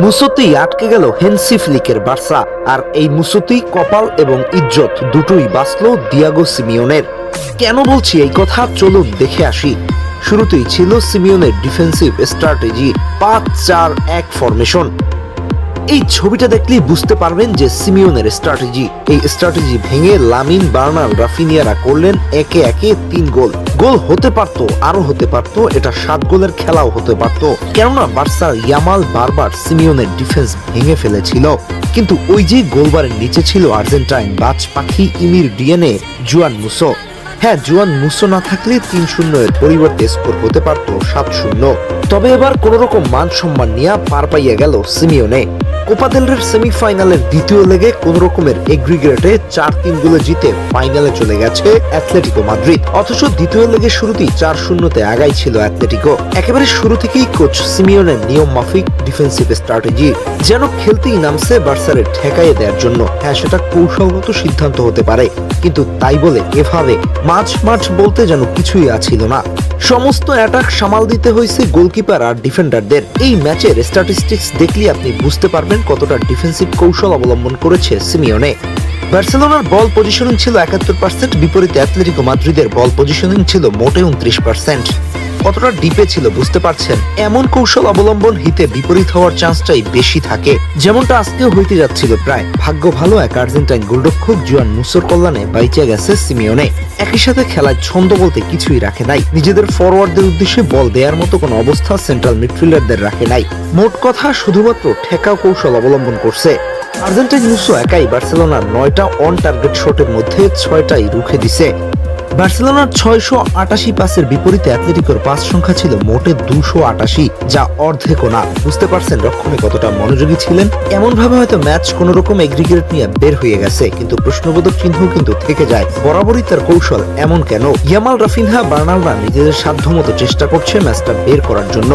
মুসোতেই আটকে গেল হেন্সি ফ্লিকের বার্সা। আর এই মুসোতেই কপাল এবং ইজ্জত দুটোই বাঁচলো দিয়াগো সিমিওনের। কেন বলছি এই কথা, চলুন দেখে আসি। শুরুতেই ছিল সিমিওনের ডিফেন্সিভ স্ট্র্যাটেজি ৫-৪-১ ফরমেশন। এই ছবিটা দেখলেই বুঝতে পারবেন যে সিমিওনের স্ট্র্যাটেজি। এই স্ট্র্যাটেজি ভেঙে লামিন, বার্নাল, রাফিনিয়ারা করলেন একে একে ৩ গোল। গোল হতে পারতো, আরো হতে পারতো, এটা ৭ গোলের খেলাও হতে পারতো, কেননা বার্সার ইয়ামাল বারবার সিমিওনের ডিফেন্স ভেঙে ফেলেছিল। কিন্তু ওই যে গোলবারের নিচে ছিল আর্জেন্টাইন বাজ পাখি ইমির ডিএনএ জুয়ান মুসো। হ্যাঁ, জুয়ান মুসো না থাকলে ৩-০ এর পরিবর্তে স্কোর হতে পারত ৭-০। তবে এবার কোন রকম মান সম্মান নিয়ে পার পাইয়া গেল সিমিওনে। কোপা দেল রের সেমিফাইনালের দ্বিতীয় লেগে কোন রকমের এগ্রিগেটে ৪-৩ গোলে জিতে ফাইনালে চলে গেছে অ্যাথলেটিকো মাদ্রিদ। অথচ দ্বিতীয় লেগে শুরুতেই ৪-০ আগাই ছিল অ্যাথলেটিকো। একেবারে শুরু থেকেই কোচ সিমিওনের নিয়ম মাফিক ডিফেন্সিভ স্ট্র্যাটেজি যেন খেলতেই নামছে বার্সারে ঠেকাইয়ে দেওয়ার জন্য। হ্যাঁ, সেটা কৌশলগত সিদ্ধান্ত হতে পারে, কিন্তু তাই বলে এভাবে মাঠ বলতে যেন কিছুই আছিল না। সমস্ত অ্যাটাক সামাল দিতে হয়েছে গোলকিপার আর ডিফেন্ডারদের। এই ম্যাচের স্ট্যাটিস্টিক্স দেখলে আপনি বুঝতে পারবেন কতটা ডিফেন্সিভ কৌশল অবলম্বন করেছে সিমিওনে। বার্সেলোনার বল পজিশনিং ছিল ৭১%, বিপরীতে অ্যাথলেটিকো মাদ্রিদের বল পজিশনিং ছিল মোটে ২৯%। কতটা ডিপে ছিল বুঝতে পারছেন। এমন কৌশল অবলম্বন হিতে বিপরীত হওয়ার চান্সটাই বেশি থাকে, যেমনটা আজকেও হইতে যাচ্ছিল প্রায়। ভাগ্য ভালো এক আর্জেন্টাইন গোলরক্ষক জুয়ান মুসোর কল্যাণে বাইচে গেছে সিমিওনে। একই সাথে খেলায় ছন্দ বলতে কিছুই রাখে নাই। নিজেদের ফরওয়ার্ডদের উদ্দেশ্যে বল দেওয়ার মতো কোনো অবস্থা সেন্ট্রাল মিডফিল্ডারদের রাখে নাই। মোট কথা শুধুমাত্র ঠেকাও কৌশল অবলম্বন করছে। আর্জেন্টাইন মুসো একাই বার্সেলোনার ৯টা অন টার্গেট শটের মধ্যে ৬টাই রুখে দিছে। বার্সেলোনার ৬৮৮ পাসের বিপরীতে অ্যাথলেটিকোর পাস সংখ্যা ছিল মোটে ২৮৮, যা অর্ধেকও না। বুঝতে পারছেন রক্ষণে কতটা মনোযোগী ছিলেন। এমন ভাবে হয়তো ম্যাচ কোন রকম এগ্রিগেট নিয়ে বের হয়ে গেছে, কিন্তু প্রশ্নবোধক চিহ্ন কিন্তু থেকে যায়। বরাবরই তার কৌশল এমন কেন? ইয়ামাল, রাফিনহা, বার্নালরা নিজেদের সাধ্যমতো চেষ্টা করছে ম্যাচটা বের করার জন্য।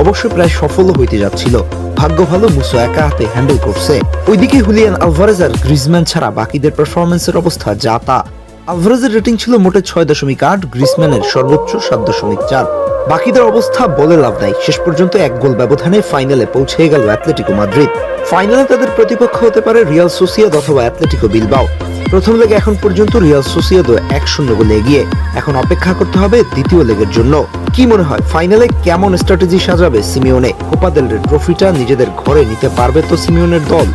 অবশ্যই প্রায় সফলও হইতে যাচ্ছিল। ভাগ্য ভালো মুসো একা হাতে হ্যান্ডেল করছে। ওইদিকে হুলিয়ান আলভারেজ আর গ্রিজম্যান ছাড়া বাকিদের পারফরমেন্সের অবস্থা যা তা। আলভারেজের রেটিং ছিল মোটে ৬.৮, গ্রিজম্যানের সর্বোচ্চ ৭.৪। বাকিদের অবস্থা বলে লাভ নাই। শেষ পর্যন্ত ১ গোল ব্যবধানে ফাইনালে পৌঁছে গেল অ্যাথলেটিকো মাদ্রিদ। ফাইনালে তাদের প্রতিপক্ষ হতে পারে রিয়াল সোসিয়েদাদ অথবা অ্যাথলেটিকো বিলবাও। প্রথম লেগে এখন পর্যন্ত রিয়াল সোসিয়েদাদ ১-০ গোলে এগিয়ে। এখন অপেক্ষা করতে হবে দ্বিতীয় লেগের জন্য। কি মনে হয় ফাইনালে কেমন স্ট্র্যাটেজি সাজাবে সিমিওনে? কোপা দেল রে ট্রফিটা নিজেদের ঘরে নিতে পারবে তো সিমিওনের দল?